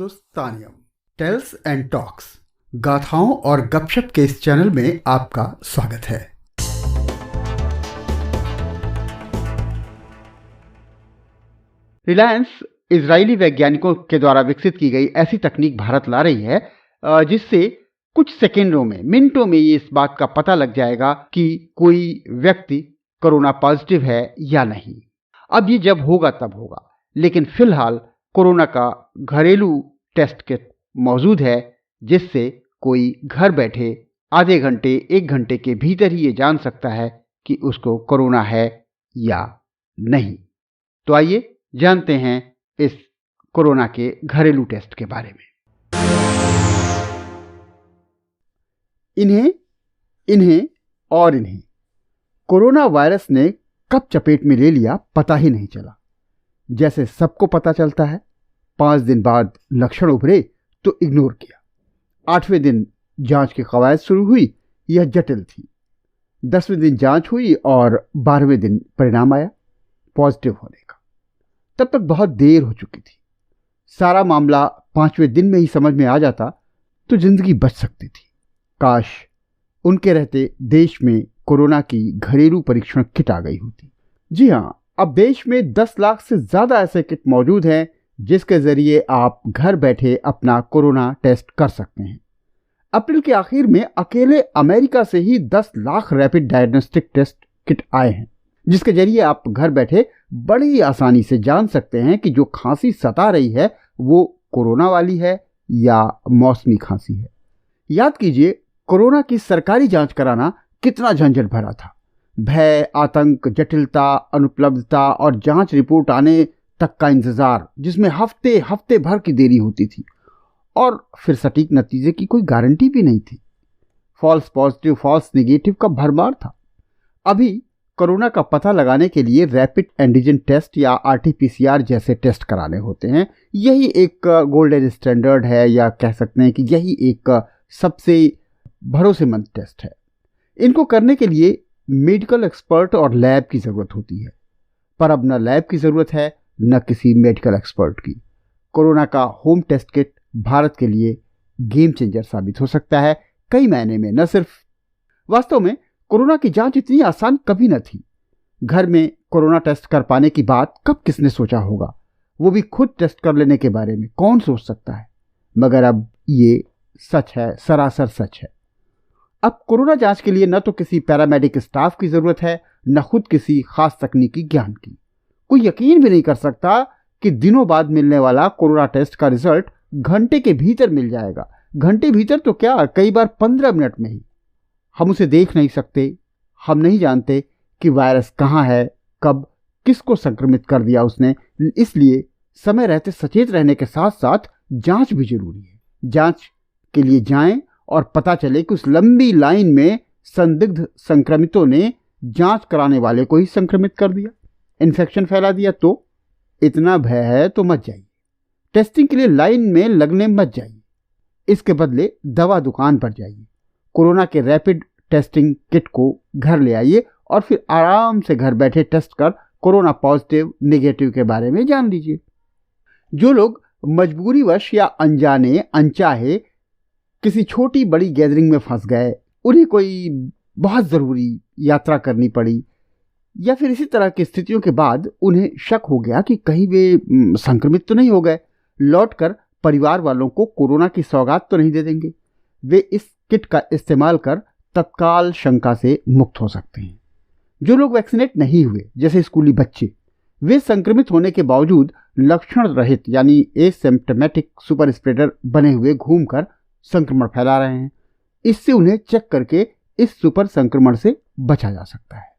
हिंदुस्तानियम tales and talks गाथाओं और गपशप के इस चैनल में आपका स्वागत है। रिलायंस इजरायली वैज्ञानिकों के द्वारा विकसित की गई ऐसी तकनीक भारत ला रही है जिससे कुछ सेकेंडों में, मिनटों में ये इस बात का पता लग जाएगा कि कोई व्यक्ति कोरोना पॉजिटिव है या नहीं। अब ये जब होगा तब होगा, लेकिन फिलहाल कोरोना का घरेलू टेस्ट किट मौजूद है जिससे कोई घर बैठे आधे घंटे 1 घंटे के भीतर ही ये जान सकता है कि उसको कोरोना है या नहीं। तो आइए जानते हैं इस कोरोना के घरेलू टेस्ट के बारे में। इन्हें कोरोना वायरस ने कब चपेट में ले लिया पता ही नहीं चला। जैसे सबको पता चलता है, 5 दिन बाद लक्षण उभरे तो इग्नोर किया। 8वें दिन जांच की कवायद शुरू हुई, यह जटिल थी। 10वें दिन जांच हुई और 12वें दिन परिणाम आया पॉजिटिव होने का। तब तक बहुत देर हो चुकी थी। सारा मामला 5वें दिन में ही समझ में आ जाता तो जिंदगी बच सकती थी। काश उनके रहते देश में कोरोना की घरेलू परीक्षण किट आ गई होती। जी हाँ, अब देश में 10 लाख से ज्यादा ऐसे किट मौजूद हैं जिसके जरिए आप घर बैठे अपना कोरोना टेस्ट कर सकते हैं। अप्रैल के आखिर में अकेले अमेरिका से ही 10 lakh rapid diagnostic test kit आए हैं, जिसके जरिए आप घर बैठे बड़ी आसानी से जान सकते हैं कि जो खांसी सता रही है वो कोरोना वाली है या मौसमी खांसी है। याद कीजिए, कोरोना की सरकारी जांच कराना कितना झंझट भरा था। भय, आतंक, जटिलता, अनुपलब्धता और जांच रिपोर्ट आने तक का इंतजार, जिसमें हफ्ते भर की देरी होती थी और फिर सटीक नतीजे की कोई गारंटी भी नहीं थी। फॉल्स पॉजिटिव, फॉल्स नेगेटिव का भरमार था। अभी कोरोना का पता लगाने के लिए रैपिड एंटीजन टेस्ट या RT-PCR जैसे टेस्ट कराने होते हैं। यही एक गोल्डन स्टैंडर्ड है, या कह सकते हैं कि यही एक सबसे भरोसेमंद टेस्ट है। इनको करने के लिए मेडिकल एक्सपर्ट और लैब की ज़रूरत होती है, पर अब न लैब की ज़रूरत है न किसी मेडिकल एक्सपर्ट की। कोरोना का होम टेस्ट किट भारत के लिए गेम चेंजर साबित हो सकता है कई मायने में। न सिर्फ वास्तव में कोरोना की जांच इतनी आसान कभी न थी। घर में कोरोना टेस्ट कर पाने की बात कब किसने सोचा होगा, वो भी खुद टेस्ट कर लेने के बारे में कौन सोच सकता है। मगर अब ये सच है, सरासर सच है। अब कोरोना जांच के लिए न तो किसी पैरामेडिक स्टाफ की जरूरत है, न खुद किसी खास तकनीकी ज्ञान की। कोई यकीन भी नहीं कर सकता कि दिनों बाद मिलने वाला कोरोना टेस्ट का रिजल्ट घंटे के भीतर मिल जाएगा। घंटे भीतर तो क्या, कई बार 15 मिनट में ही। हम उसे देख नहीं सकते, हम नहीं जानते कि वायरस कहाँ है, कब, किसको संक्रमित कर दिया उसने। इसलिए समय रहते सचेत रहने के साथ साथ जांच भी जरूरी है। जांच के लिए जाएं और पता चले कि उस लंबी लाइन में संदिग्ध संक्रमितों ने जांच कराने वाले को ही संक्रमित कर दिया, इन्फेक्शन फैला दिया। तो इतना भय है तो मत जाइए, टेस्टिंग के लिए लाइन में लगने मत जाइए। इसके बदले दवा दुकान पर जाइए, कोरोना के रैपिड टेस्टिंग किट को घर ले आइए और फिर आराम से घर बैठे टेस्ट कर कोरोना पॉजिटिव नेगेटिव के बारे में जान लीजिए। जो लोग मजबूरीवश या अनजाने अनचाहे किसी छोटी बड़ी गैदरिंग में फंस गए, उन्हें कोई बहुत ज़रूरी यात्रा करनी पड़ी, या फिर इसी तरह की स्थितियों के बाद उन्हें शक हो गया कि कहीं वे संक्रमित तो नहीं हो गए, लौटकर परिवार वालों को कोरोना की सौगात तो नहीं दे देंगे, वे इस किट का इस्तेमाल कर तत्काल शंका से मुक्त हो सकते हैं। जो लोग वैक्सीनेट नहीं हुए, जैसे स्कूली बच्चे, वे संक्रमित होने के बावजूद लक्षण रहित यानी एसिम्प्टोमेटिक सुपर स्प्रेडर बने हुए घूमकर संक्रमण फैला रहे हैं। इससे उन्हें चेक करके इस सुपर संक्रमण से बचा जा सकता है।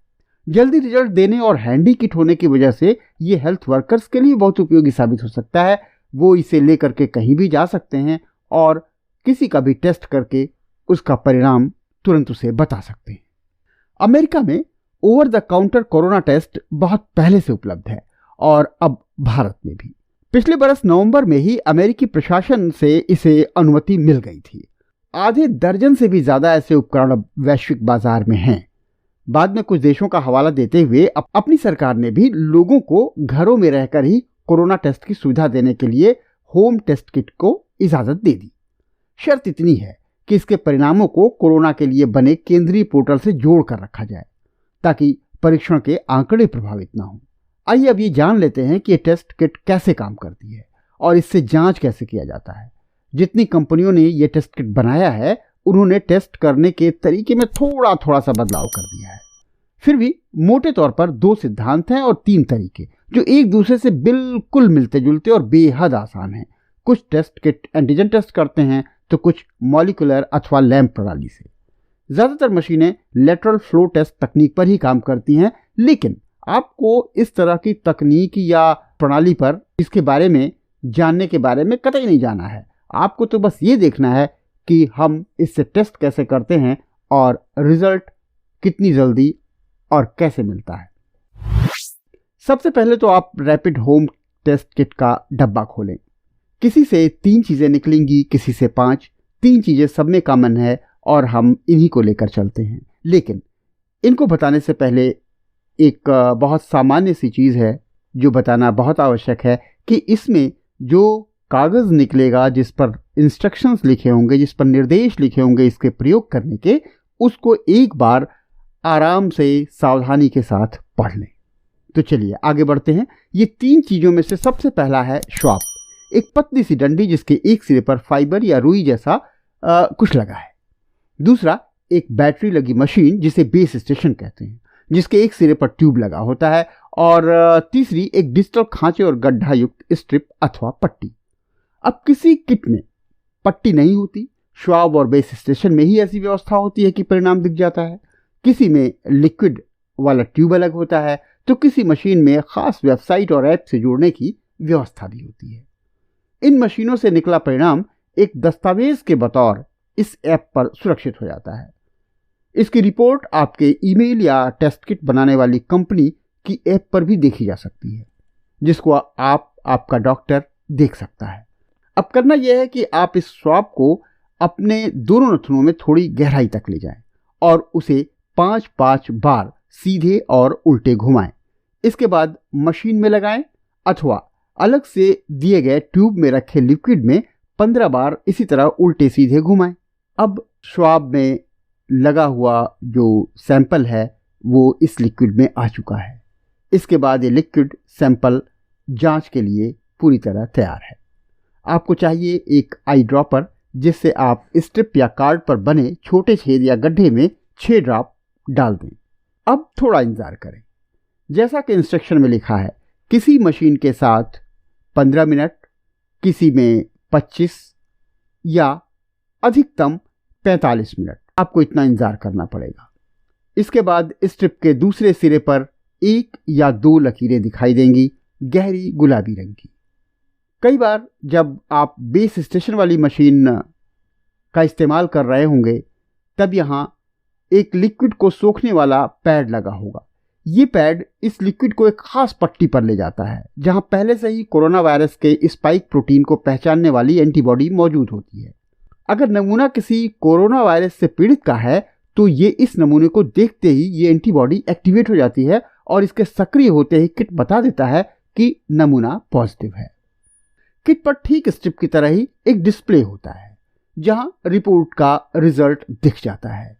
जल्दी रिजल्ट देने और हैंडी किट होने की वजह से ये हेल्थ वर्कर्स के लिए बहुत उपयोगी साबित हो सकता है। वो इसे लेकर के कहीं भी जा सकते हैं और किसी का भी टेस्ट करके उसका परिणाम तुरंत उसे बता सकते हैं। अमेरिका में over the counter corona test बहुत पहले से उपलब्ध है और अब भारत में भी। पिछले बरस नवंबर में ही अमेरिकी प्रशासन से इसे अनुमति मिल गई थी। आधे दर्जन से भी ज्यादा ऐसे उपकरण अब वैश्विक बाजार में हैं। बाद में कुछ देशों का हवाला देते हुए अपनी सरकार ने भी लोगों को घरों में रहकर ही कोरोना टेस्ट की सुविधा देने के लिए होम टेस्ट किट को इजाज़त दे दी। शर्त इतनी है कि इसके परिणामों को कोरोना के लिए बने केंद्रीय पोर्टल से जोड़ कर रखा जाए ताकि परीक्षण के आंकड़े प्रभावित ना हों। आइए अब ये जान लेते हैं कि ये टेस्ट किट कैसे काम करती है और इससे जांच कैसे किया जाता है। जितनी कंपनियों ने ये टेस्ट किट बनाया है उन्होंने टेस्ट करने के तरीके में थोड़ा सा बदलाव कर दिया है। फिर भी मोटे तौर पर 2 सिद्धांत हैं और 3 तरीके जो एक दूसरे से बिल्कुल मिलते जुलते और बेहद आसान हैं। कुछ टेस्ट किट एंटीजन टेस्ट करते हैं तो कुछ मॉलिक्यूलर अथवा लैम्प प्रणाली से। ज़्यादातर मशीनें लेटरल फ्लो टेस्ट तकनीक पर ही काम करती हैं, लेकिन आपको इस तरह की तकनीक या प्रणाली पर इसके बारे में जानने के बारे में कतई नहीं जाना है। आपको तो बस ये देखना है कि हम इससे टेस्ट कैसे करते हैं और रिजल्ट कितनी जल्दी और कैसे मिलता है। सबसे पहले तो आप रैपिड होम टेस्ट किट का डब्बा खोलें। किसी से 3 चीज़ें निकलेंगी, किसी से 5। 3 चीज़ें सब में कॉमन है और हम इन्हीं को लेकर चलते हैं। लेकिन इनको बताने से पहले एक बहुत सामान्य सी चीज़ है जो बताना बहुत आवश्यक है कि इसमें जो कागज़ निकलेगा, जिस पर इंस्ट्रक्शंस लिखे होंगे, जिस पर निर्देश लिखे होंगे इसके प्रयोग करने के, उसको एक बार आराम से सावधानी के साथ पढ़ लें। तो चलिए आगे बढ़ते हैं। ये 3 चीज़ों में से सबसे पहला है श्वाप, एक पतली सी डंडी जिसके एक सिरे पर फाइबर या रुई जैसा कुछ लगा है। दूसरा एक बैटरी लगी मशीन जिसे बेस स्टेशन कहते हैं, जिसके एक सिरे पर ट्यूब लगा होता है। और तीसरी एक डिजिटल खांचे और गड्ढा युक्त स्ट्रिप अथवा पट्टी। अब किसी किट में पट्टी नहीं होती, श्वाब और बेस स्टेशन में ही ऐसी व्यवस्था होती है कि परिणाम दिख जाता है। किसी में लिक्विड वाला ट्यूब अलग होता है तो किसी मशीन में खास वेबसाइट और ऐप से जोड़ने की व्यवस्था भी होती है। इन मशीनों से निकला परिणाम एक दस्तावेज के बतौर इस ऐप पर सुरक्षित हो जाता है। इसकी रिपोर्ट आपके ईमेल या टेस्ट किट बनाने वाली कंपनी की ऐप पर भी देखी जा सकती है, जिसको आपका डॉक्टर देख सकता है। अब करना यह है कि आप इस स्वाब को अपने दोनों नथुनों में थोड़ी गहराई तक ले जाएं और उसे 5-5 बार सीधे और उल्टे घुमाएं। इसके बाद मशीन में लगाएं अथवा अलग से दिए गए ट्यूब में रखे लिक्विड में 15 बार इसी तरह उल्टे सीधे घुमाएं। अब स्वाब में लगा हुआ जो सैंपल है वो इस लिक्विड में आ चुका है। इसके बाद ये लिक्विड सैंपल जांच के लिए पूरी तरह तैयार है। आपको चाहिए एक आई ड्रॉपर जिससे आप स्ट्रिप या कार्ड पर बने छोटे छेद या गड्ढे में 6 ड्रॉप डाल दें। अब थोड़ा इंतजार करें। जैसा कि इंस्ट्रक्शन में लिखा है, किसी मशीन के साथ 15 मिनट, किसी में 25 या अधिकतम 45 मिनट आपको इतना इंतजार करना पड़ेगा। इसके बाद स्ट्रिप के दूसरे सिरे पर 1 या 2 लकीरें दिखाई देंगी, गहरी गुलाबी रंग की। कई बार जब आप बेस स्टेशन वाली मशीन का इस्तेमाल कर रहे होंगे तब यहाँ एक लिक्विड को सोखने वाला पैड लगा होगा। ये पैड इस लिक्विड को एक खास पट्टी पर ले जाता है जहां पहले से ही कोरोना वायरस के स्पाइक प्रोटीन को पहचानने वाली एंटीबॉडी मौजूद होती है। अगर नमूना किसी कोरोना वायरस से पीड़ित का है तो ये इस नमूने को देखते ही ये एंटीबॉडी एक्टिवेट हो जाती है और इसके सक्रिय होते ही किट बता देता है कि नमूना पॉजिटिव है। किट पर ठीक स्ट्रिप की तरह ही एक डिस्प्ले होता है जहां रिपोर्ट का रिजल्ट दिख जाता है।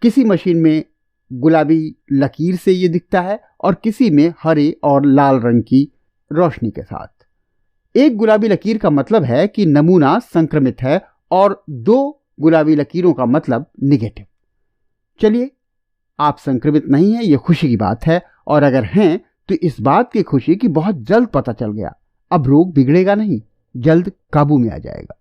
किसी मशीन में गुलाबी लकीर से ये दिखता है और किसी में हरे और लाल रंग की रोशनी के साथ। एक गुलाबी लकीर का मतलब है कि नमूना संक्रमित है और 2 गुलाबी लकीरों का मतलब निगेटिव। चलिए, आप संक्रमित नहीं हैं, ये खुशी की बात है, और अगर हैं तो इस बात की खुशी कि बहुत जल्द पता चल गया। अब रोग बिगड़ेगा नहीं, जल्द काबू में आ जाएगा।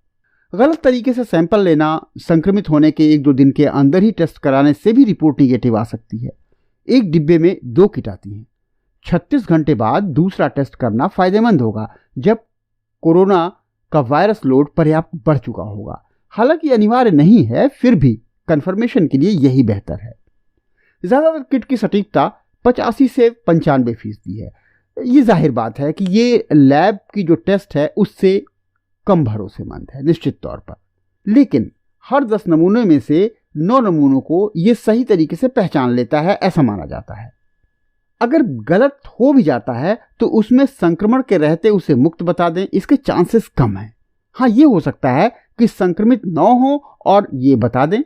गलत तरीके से सैंपल लेना, संक्रमित होने के 1-2 दिन के अंदर ही टेस्ट कराने से भी रिपोर्ट निगेटिव आ सकती है। एक डिब्बे में 2 किट आती हैं। 36 घंटे बाद दूसरा टेस्ट करना फायदेमंद होगा जब कोरोना का वायरस लोड पर्याप्त बढ़ चुका होगा। हालांकि अनिवार्य नहीं है, फिर भी कंफर्मेशन के लिए यही बेहतर है। ज़्यादातर किट की सटीकता 85 से 95% है। ये जाहिर बात है कि ये लैब की जो टेस्ट है उससे कम भरोसेमंद है निश्चित तौर पर, लेकिन हर 10 नमूनों में से 9 नमूनों को ये सही तरीके से पहचान लेता है, ऐसा माना जाता है। अगर गलत हो भी जाता है तो उसमें संक्रमण के रहते उसे मुक्त बता दें, इसके चांसेस कम हैं। हाँ, ये हो सकता है कि संक्रमित न हो और ये बता दें,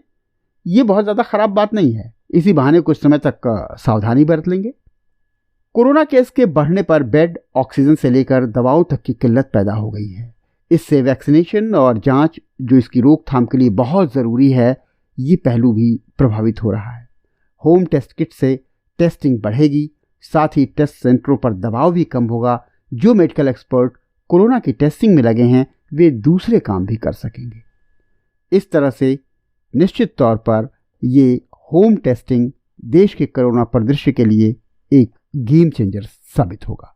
ये बहुत ज़्यादा खराब बात नहीं है। इसी बहाने कुछ समय तक सावधानी बरत लेंगे। कोरोना केस के बढ़ने पर बेड, ऑक्सीजन से लेकर दवाओं तक की किल्लत पैदा हो गई है। इससे वैक्सीनेशन और जांच, जो इसकी रोकथाम के लिए बहुत ज़रूरी है, ये पहलू भी प्रभावित हो रहा है। होम टेस्ट किट से टेस्टिंग बढ़ेगी, साथ ही टेस्ट सेंटरों पर दबाव भी कम होगा। जो मेडिकल एक्सपर्ट कोरोना की टेस्टिंग में लगे हैं वे दूसरे काम भी कर सकेंगे। इस तरह से निश्चित तौर पर ये होम टेस्टिंग देश के कोरोना परिदृश्य के लिए एक गेम चेंजर साबित होगा।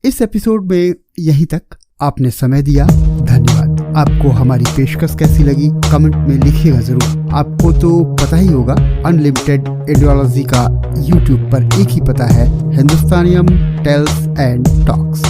इस एपिसोड में यहीं तक। आपने समय दिया, धन्यवाद। आपको हमारी पेशकश कैसी लगी कमेंट में लिखिएगा जरूर। आपको तो पता ही होगा, अनलिमिटेड इंडियोलॉजी का यूट्यूब पर एक ही पता है, हिंदुस्तानियम टेल्स एंड टॉक्स।